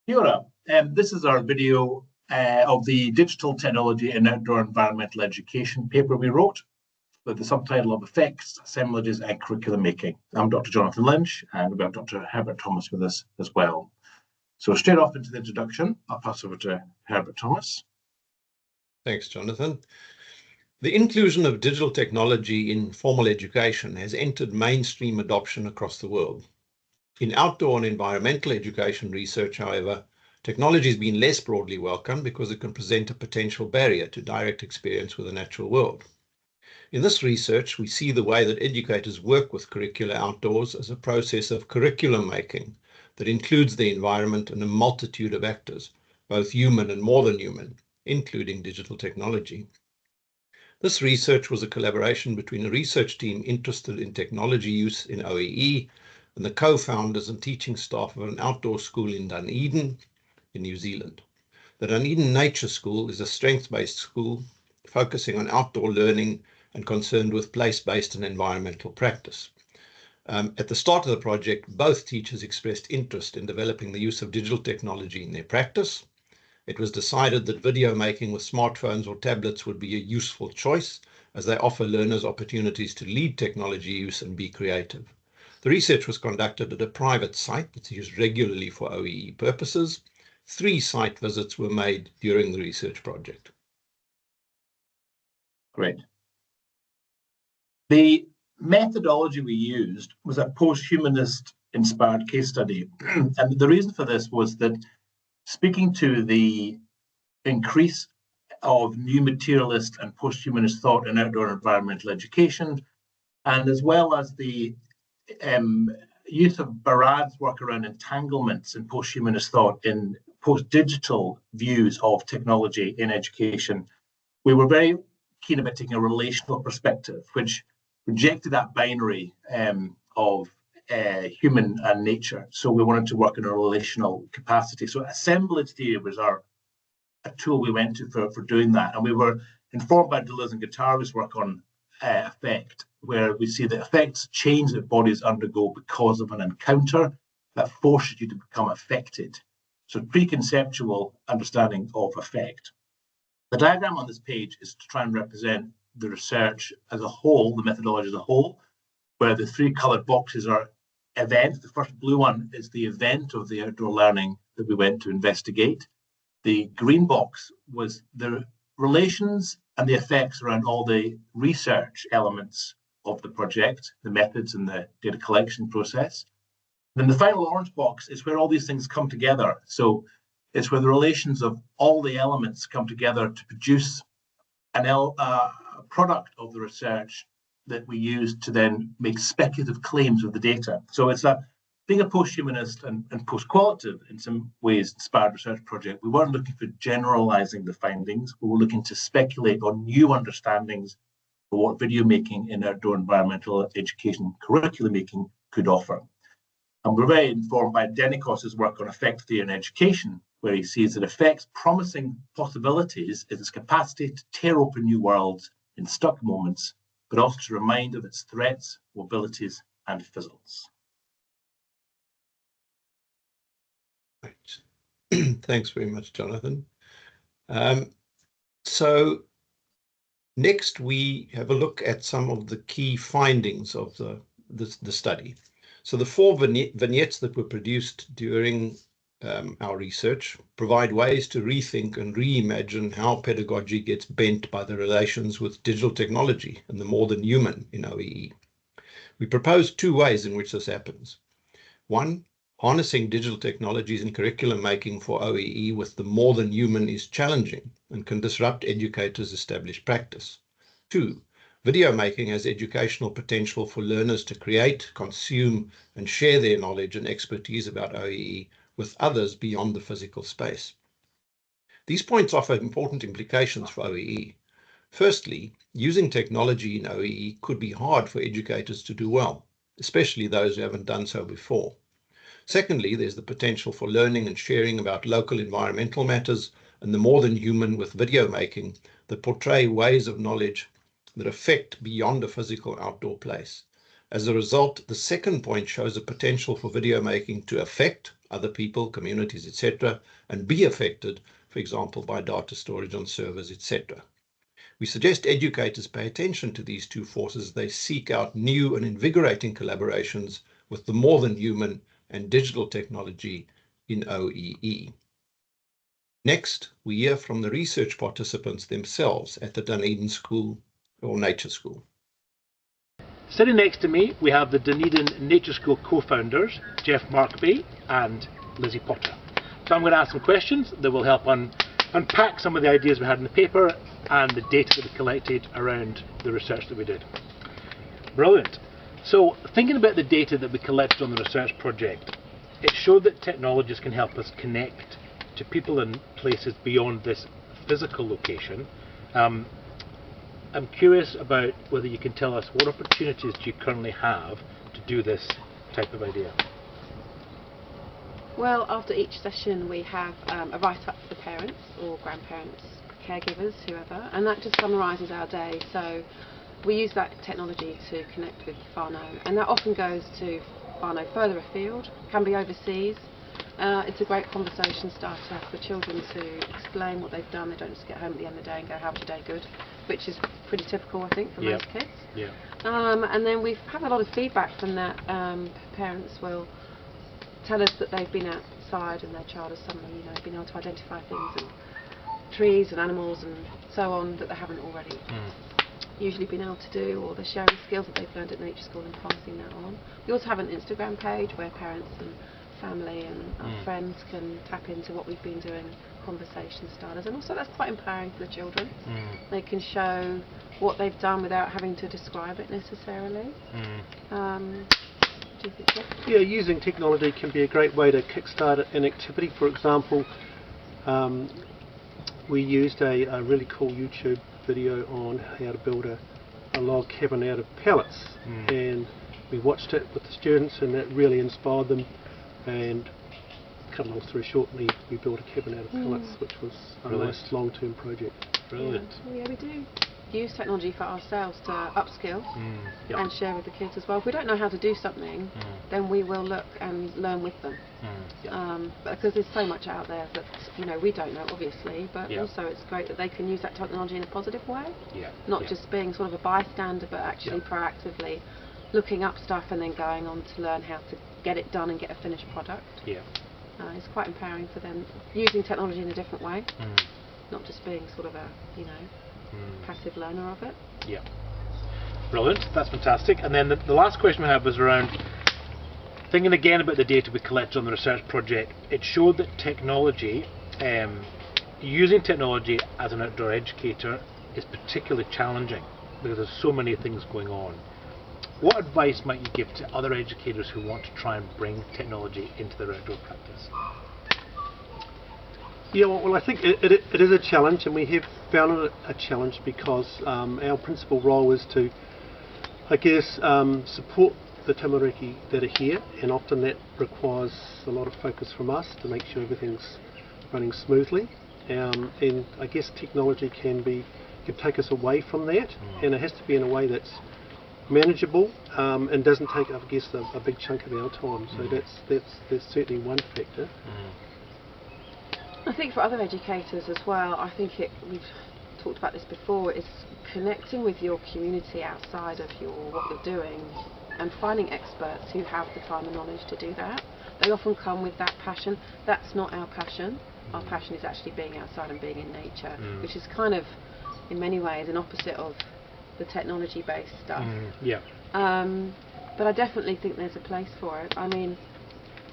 Kia ora. This is our video of the digital technology in outdoor environmental education paper we wrote with the subtitle of Effects, Assemblages and Curriculum Making. I'm Dr. Jonathan Lynch, and we've got Dr. Herbert Thomas with us as well. So straight off into the introduction, I'll pass over to Herbert Thomas. Thanks, Jonathan. The inclusion of digital technology in formal education has entered mainstream adoption across the world. In outdoor and environmental education research, however, technology has been less broadly welcomed because it can present a potential barrier to direct experience with the natural world. In this research, we see the way that educators work with curricula outdoors as a process of curriculum making that includes the environment and a multitude of actors, both human and more than human, including digital technology. This research was a collaboration between a research team interested in technology use in OEE and the co-founders and teaching staff of an outdoor school in Dunedin, in New Zealand. The Dunedin Nature School is a strengths-based school focusing on outdoor learning and concerned with place-based and environmental practice. At the start of the project, both teachers expressed interest in developing the use of digital technology in their practice. It was decided that video making with smartphones or tablets would be a useful choice, as they offer learners opportunities to lead technology use and be creative. The research was conducted at a private site that's used regularly for OEE purposes. 3 site visits were made during the research project. Great. The methodology we used was a post-humanist inspired case study. And the reason for this was that speaking to the increase of new materialist and post-humanist thought in outdoor environmental education, and as well as the use of Barad's work around entanglements in post-humanist thought in post-digital views of technology in education, we were very keen about taking a relational perspective, which rejected that binary of human and nature. So we wanted to work in a relational capacity. So assemblage theory was a tool we went to for doing that. And we were informed by Deleuze and Guattari's work on affect, where we see the effects change that bodies undergo because of an encounter that forces you to become affected. So preconceptual understanding of affect. The diagram on this page is to try and represent the research as a whole, the methodology as a whole, where the 3 colored boxes are events. The first blue one is the event of the outdoor learning that we went to investigate. The green box was the relations and the effects around all the research elements of the project, the methods and the data collection process. Then the final orange box is where all these things come together. So it's where the relations of all the elements come together to produce a product of the research that we use to then make speculative claims of the data. So it's being a post-humanist and post-qualitative, in some ways, inspired research project. We weren't looking for generalizing the findings. We were looking to speculate on new understandings for what video making in outdoor environmental education curriculum making could offer. And we're very informed by Denikos's work on effect theory in education, where he sees that effects promising possibilities is its capacity to tear open new worlds in stuck moments, but also to remind of its threats, mobilities, and fizzles. Right. Thanks very much, Jonathan. So next we have a look at some of the key findings of the study. So the 4 vignettes that were produced during our research provide ways to rethink and reimagine how pedagogy gets bent by the relations with digital technology and the more than human in OEE. We propose 2 ways in which this happens. 1, harnessing digital technologies in curriculum making for OEE with the more than human is challenging and can disrupt educators' established practice. 2, video making has educational potential for learners to create, consume, and share their knowledge and expertise about OEE with others beyond the physical space. These points offer important implications for OEE. Firstly, using technology in OEE could be hard for educators to do well, especially those who haven't done so before. Secondly, there's the potential for learning and sharing about local environmental matters and the more than human with video making that portray ways of knowledge that affect beyond a physical outdoor place. As a result, the second point shows a potential for video making to affect, other people, communities, etc., and be affected, for example, by data storage on servers, etc. We suggest educators pay attention to these two forces as they seek out new and invigorating collaborations with the more than human and digital technology in OEE. Next, we hear from the research participants themselves at the Dunedin School or Nature School. Sitting next to me, we have the Dunedin Nature School co-founders, Jeff Markby and Lizzie Potter. So I'm going to ask some questions that will help unpack some of the ideas we had in the paper and the data that we collected around the research that we did. Brilliant. So thinking about the data that we collected on the research project, it showed that technologies can help us connect to people and places beyond this physical location. I'm curious about whether you can tell us what opportunities do you currently have to do this type of idea? Well, after each session we have a write-up for the parents or grandparents, caregivers, whoever, and that just summarises our day. So we use that technology to connect with whānau, and that often goes to whānau further afield, can be overseas. It's a great conversation starter for children to explain what they've done. They don't just get home at the end of the day and go, "How was your day?" Good, which is pretty typical, I think, for most kids. Yeah. And then we've had a lot of feedback from that. Parents will tell us that they've been outside and their child has suddenly, been able to identify things and trees and animals and so on that they haven't already usually been able to do, or they're sharing skills that they've learned at Nature School and passing that on. We also have an Instagram page where parents and family and our friends can tap into what we've been doing, conversation starters, and also that's quite empowering for the children. They can show what they've done without having to describe it necessarily. Do you think so? Yeah, using technology can be a great way to kickstart an activity. For example, we used a really cool YouTube video on how to build a log cabin out of pallets, and we watched it with the students, and that really inspired them. And cut a long story short, we built a cabin out of pallets, which was a nice long-term project. Brilliant. Yeah, we do use technology for ourselves to upskill and share with the kids as well. If we don't know how to do something, then we will look and learn with them. Because there's so much out there that we don't know, obviously, but also it's great that they can use that technology in a positive way, not just being sort of a bystander, but actually proactively looking up stuff and then going on to learn how to get it done and get a finished product. It's quite empowering for them, using technology in a different way, not just being sort of a passive learner of it. Brilliant, that's fantastic. And then the last question we had was around thinking again about the data we collected on the research project. It showed that technology, using technology as an outdoor educator is particularly challenging because there's so many things going on. What advice might you give to other educators who want to try and bring technology into their outdoor practice? Yeah, well, I think it is a challenge, and we have found it a challenge because our principal role is to, support the tamariki that are here, and often that requires a lot of focus from us to make sure everything's running smoothly. And I guess technology can take us away from that, and it has to be in a way that's manageable and doesn't take, I guess, a big chunk of our time. So that's certainly one factor. I think for other educators as well, I think we've talked about this before, is connecting with your community outside of what you're doing and finding experts who have the time and knowledge to do that. They often come with that passion. That's not our passion. Our passion is actually being outside and being in nature, which is kind of, in many ways, an opposite of the technology-based stuff. But I definitely think there's a place for it. I mean,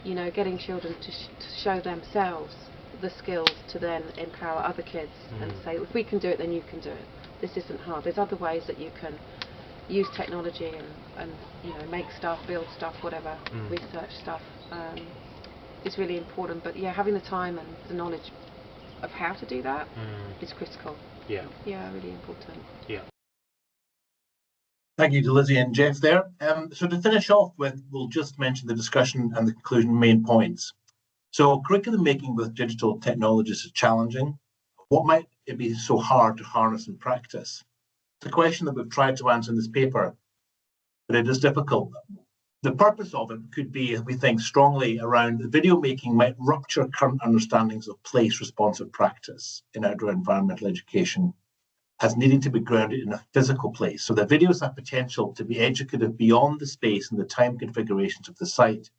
getting children to show themselves the skills to then empower other kids and say, if we can do it, then you can do it. This isn't hard. There's other ways that you can use technology and make stuff, build stuff, whatever, research stuff. Is really important. But having the time and the knowledge of how to do that is critical. Really important. Thank you to Lizzie and Jeff there. So to finish off with, we'll just mention the discussion and the conclusion main points. So curriculum making with digital technologies is challenging. What might it be so hard to harness in practice? It's a question that we've tried to answer in this paper, but it is difficult. The purpose of it could be, we think strongly, around the video making might rupture current understandings of place responsive practice in outdoor environmental education as needing to be grounded in a physical place. So the videos have potential to be educative beyond the space and the time configurations of the site,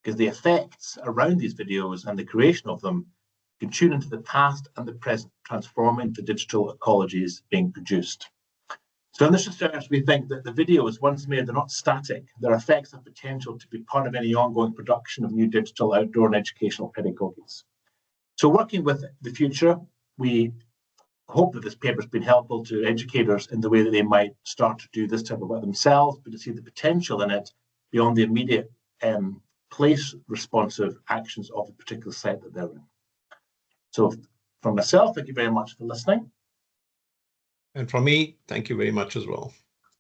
because the effects around these videos and the creation of them can tune into the past and the present, transforming the digital ecologies being produced. So in this research, we think that the videos, once made, they're not static. Their effects have potential to be part of any ongoing production of new digital outdoor and educational pedagogies. So working with the future, we hope that this paper has been helpful to educators in the way that they might start to do this type of work themselves, but to see the potential in it beyond the immediate place responsive actions of the particular site that they're in. So from myself, thank you very much for listening. And from me, thank you very much as well.